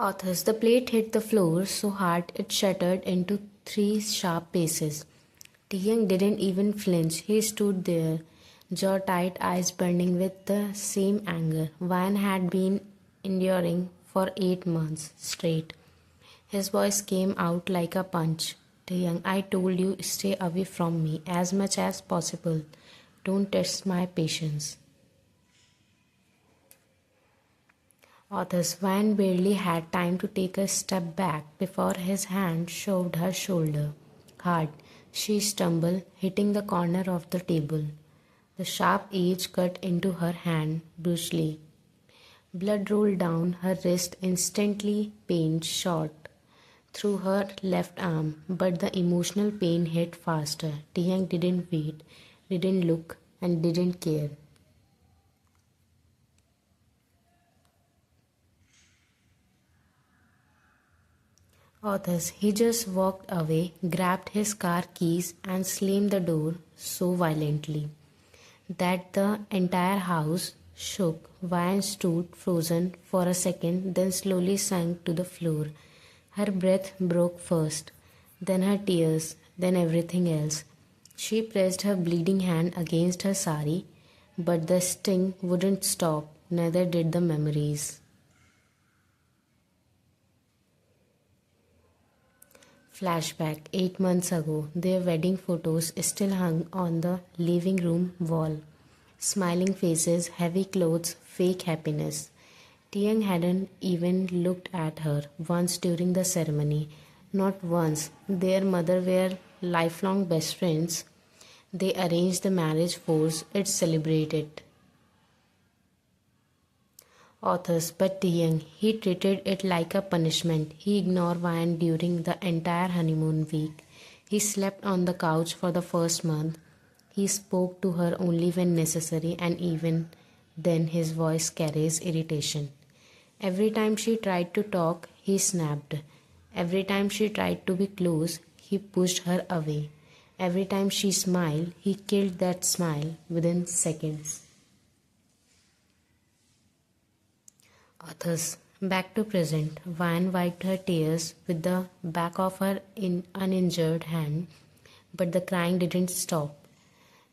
Authors. The plate hit the floor so hard it shattered into three sharp pieces. Young didn't even flinch. He stood there, jaw tight, eyes burning with the same anger Van had been enduring for 8 months straight. His voice came out like a punch. Young, I told you stay away from me as much as possible. Don't test my patience. Authors. Van barely had time to take a step back before his hand shoved her shoulder. Hard. She stumbled, hitting the corner of the table. The sharp edge cut into her hand brutally. Blood rolled down her wrist instantly, pain shot through her left arm, but the emotional pain hit faster. Tiang didn't wait, didn't look, and didn't care. Authors. He just walked away, grabbed his car keys, and slammed the door so violently that the entire house shook. Vine stood frozen for a second, then slowly sank to the floor. Her breath broke first, then her tears, then everything else. She pressed her bleeding hand against her sari, but the sting wouldn't stop, neither did the memories. Flashback. 8 months ago, their wedding photos still hung on the living room wall. Smiling faces, heavy clothes, fake happiness. Tiang hadn't even looked at her once during the ceremony. Not once. Their mother were lifelong best friends. They arranged the marriage, forced it, celebrated. Authors. But Tiang, he treated it like a punishment. He ignored Wine during the entire honeymoon week. He slept on the couch for the first month. He spoke to her only when necessary, and even then his voice carries irritation. Every time she tried to talk, he snapped. Every time she tried to be close, he pushed her away. Every time she smiled, he killed that smile within seconds. Authors. Back to present. Van wiped her tears with the back of her uninjured hand, but the crying didn't stop.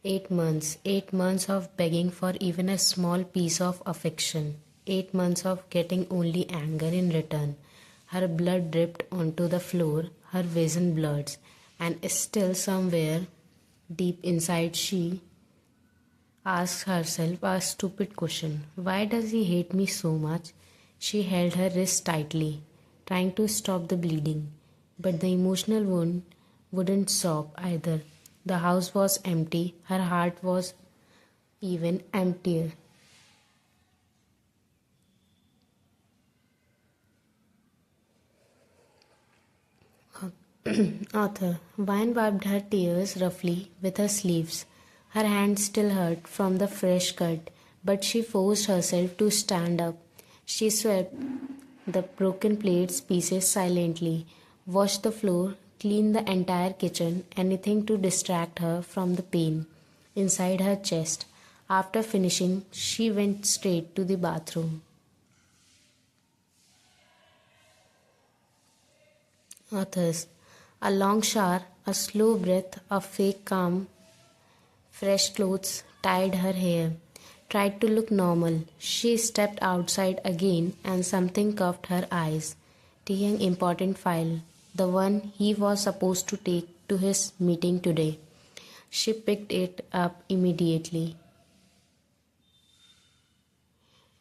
8 months, 8 months of begging for even a small piece of affection, 8 months of getting only anger in return. Her blood dripped onto the floor, her vision blurred, and still somewhere deep inside she asked herself a stupid question. Why does he hate me so much? She held her wrist tightly, trying to stop the bleeding, but the emotional wound wouldn't stop either. The house was empty, her heart was even emptier. Author. Vine wiped her tears roughly with her sleeves. Her hands still hurt from the fresh cut, but she forced herself to stand up. She swept the broken plates pieces silently, washed the floor, cleaned the entire kitchen, anything to distract her from the pain inside her chest. After finishing, she went straight to the bathroom. Authors. A long shower, a slow breath, a fake calm, fresh clothes, tied her hair, tried to look normal. She stepped outside again and something caught her eyes. Tiang important file, the one he was supposed to take to his meeting today. She picked it up immediately.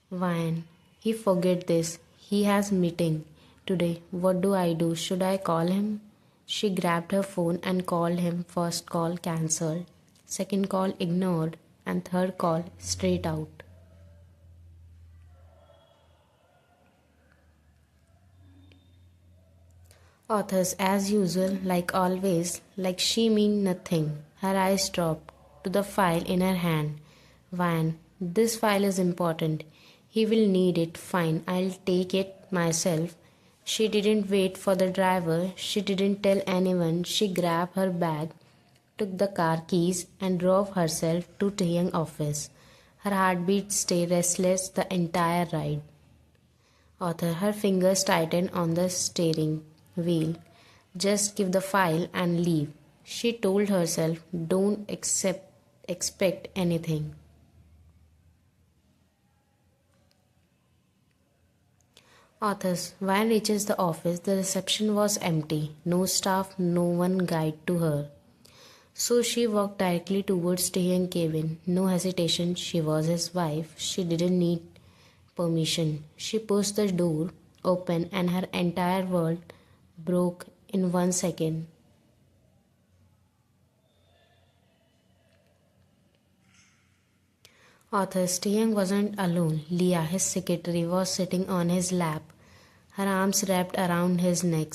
Wine. He forget this. He has meeting today. What do I do? Should I call him? She grabbed her phone and called him. First call cancelled, second call ignored, and third call straight out. Authors, as usual, like always, like she mean nothing. Her eyes dropped to the file in her hand. Van, this file is important. He will need it. Fine, I'll take it myself. She didn't wait for the driver. She didn't tell anyone. She grabbed her bag, took the car keys, and drove herself to Taeyang office. Her heartbeat stayed restless the entire ride. Author, her fingers tightened on the steering wheel. Just give the file and leave. She told herself, don't expect anything. Authors, Van reaches the office. The reception was empty. No staff, no one guide to her. So she walked directly towards Taehyung's cabin. No hesitation, she was his wife. She didn't need permission. She pushed the door open and her entire world broke in 1 second. Author, Taehyung wasn't alone. Leah, his secretary, was sitting on his lap, her arms wrapped around his neck.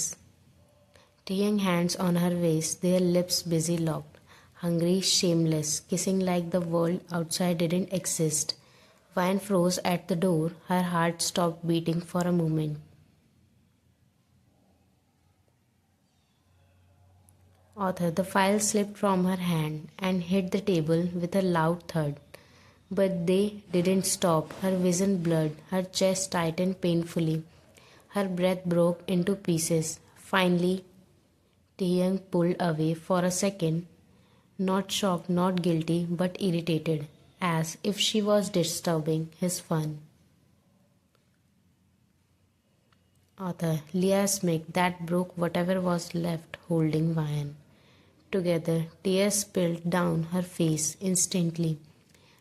Taehyung hands on her waist, their lips busy locked. Hungry, shameless, kissing like the world outside didn't exist. Vine froze at the door, her heart stopped beating for a moment. Author, the file slipped from her hand and hit the table with a loud thud. But they didn't stop. Her vision blurred, her chest tightened painfully. Her breath broke into pieces. Finally, Taehyung pulled away for a second, not shocked, not guilty, but irritated, as if she was disturbing his fun. Author, Leah Smith, that broke whatever was left holding Vian. Together, tears spilled down her face instantly.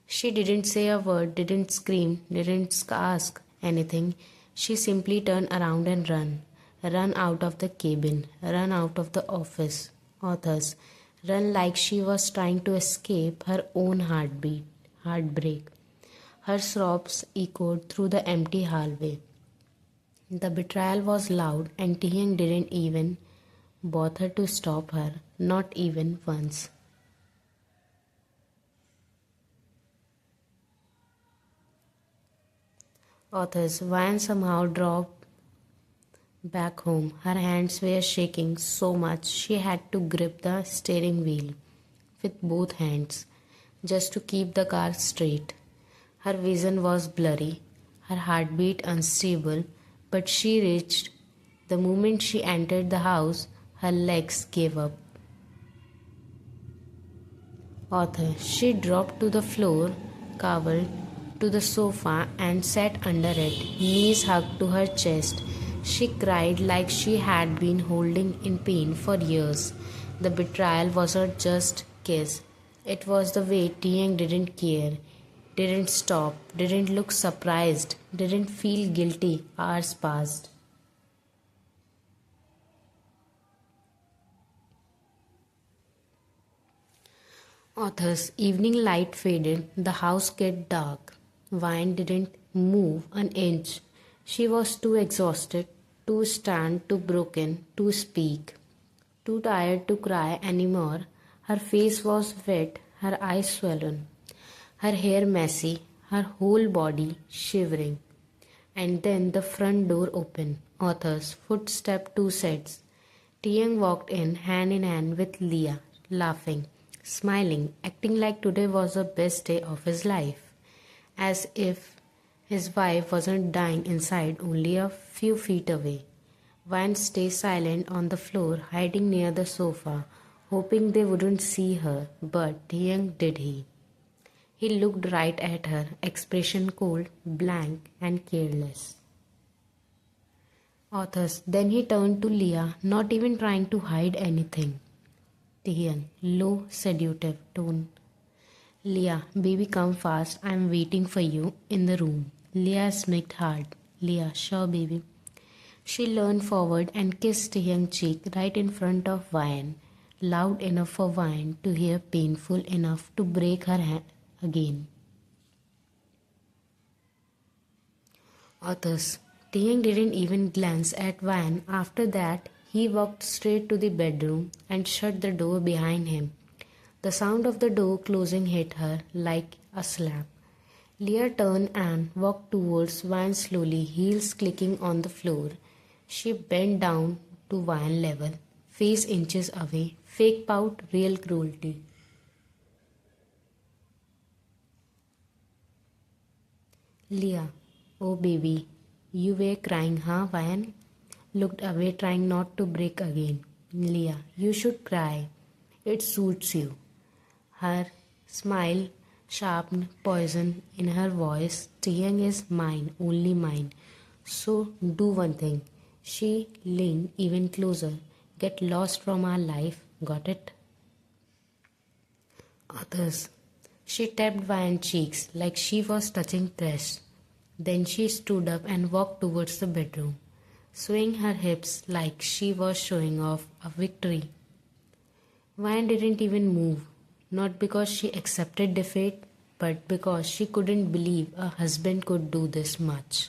She didn't say a word, didn't scream, didn't ask anything. She simply turned around and ran. Run out of the cabin, run out of the office. Authors, run like she was trying to escape her own heartbreak. Her sobs echoed through the empty hallway. The betrayal was loud and Taehyung didn't even bother to stop her, not even once. Authors, Van somehow dropped back home. Her hands were shaking so much she had to grip the steering wheel with both hands just to keep the car straight. Her vision was blurry, her heartbeat unstable, but she reached. The moment she entered the house, her legs gave up. Author, she dropped to the floor, cowled to the sofa and sat under it, knees hugged to her chest. She cried like she had been holding in pain for years. The betrayal wasn't just kiss. It was the way Taehyung didn't care, didn't stop, didn't look surprised, didn't feel guilty. Hours passed. Author's evening light faded, the house get dark. Vine didn't move an inch. She was too exhausted to stand, too broken to speak, too tired to cry anymore. Her face was wet, her eyes swollen, her hair messy, her whole body shivering. And then the front door opened. Author's footstep two sets. Taehyung walked in hand with Leah, laughing, smiling, acting like today was the best day of his life, as if his wife wasn't dying inside only a few feet away. Van stayed silent on the floor, hiding near the sofa, hoping they wouldn't see her, but Taehyung did he. He looked right at her, expression cold, blank, and careless. Authors. Then he turned to Leah, not even trying to hide anything. Taehyung, low, seductive tone. Leah, baby, come fast. I'm waiting for you in the room. Leah smirked hard. Leah, sure, baby. She leaned forward and kissed Taehyung's cheek right in front of Vian, loud enough for Vian to hear, painful enough to break her hand again. Authors. Taehyung didn't even glance at Vian. After that, he walked straight to the bedroom and shut the door behind him. The sound of the door closing hit her like a slap. Leah turned and walked towards Vian slowly, heels clicking on the floor. She bent down to Vian level, face inches away, fake pout, real cruelty. Leah, oh baby, You were crying, huh, Van? Looked away, trying not to break again. Leah, you should cry. It suits you. Her smile sharpened poison in her voice. Tearing is mine, only mine. So do one thing. She leaned even closer. Get lost from our life. Got it? Others. She tapped Vian's cheeks like she was touching thresh. Then she stood up and walked towards the bedroom, swaying her hips like she was showing off a victory. Vian didn't even move, not because she accepted defeat, but because she couldn't believe a husband could do this much.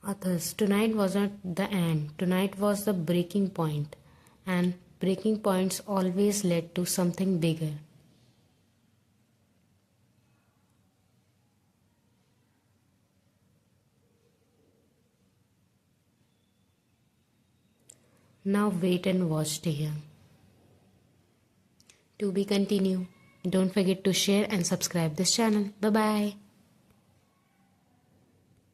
Others, tonight wasn't the end, tonight was the breaking point, and breaking points always led to something bigger. Now wait and watch, dear. To be continued. Don't forget to share and subscribe this channel. Bye bye.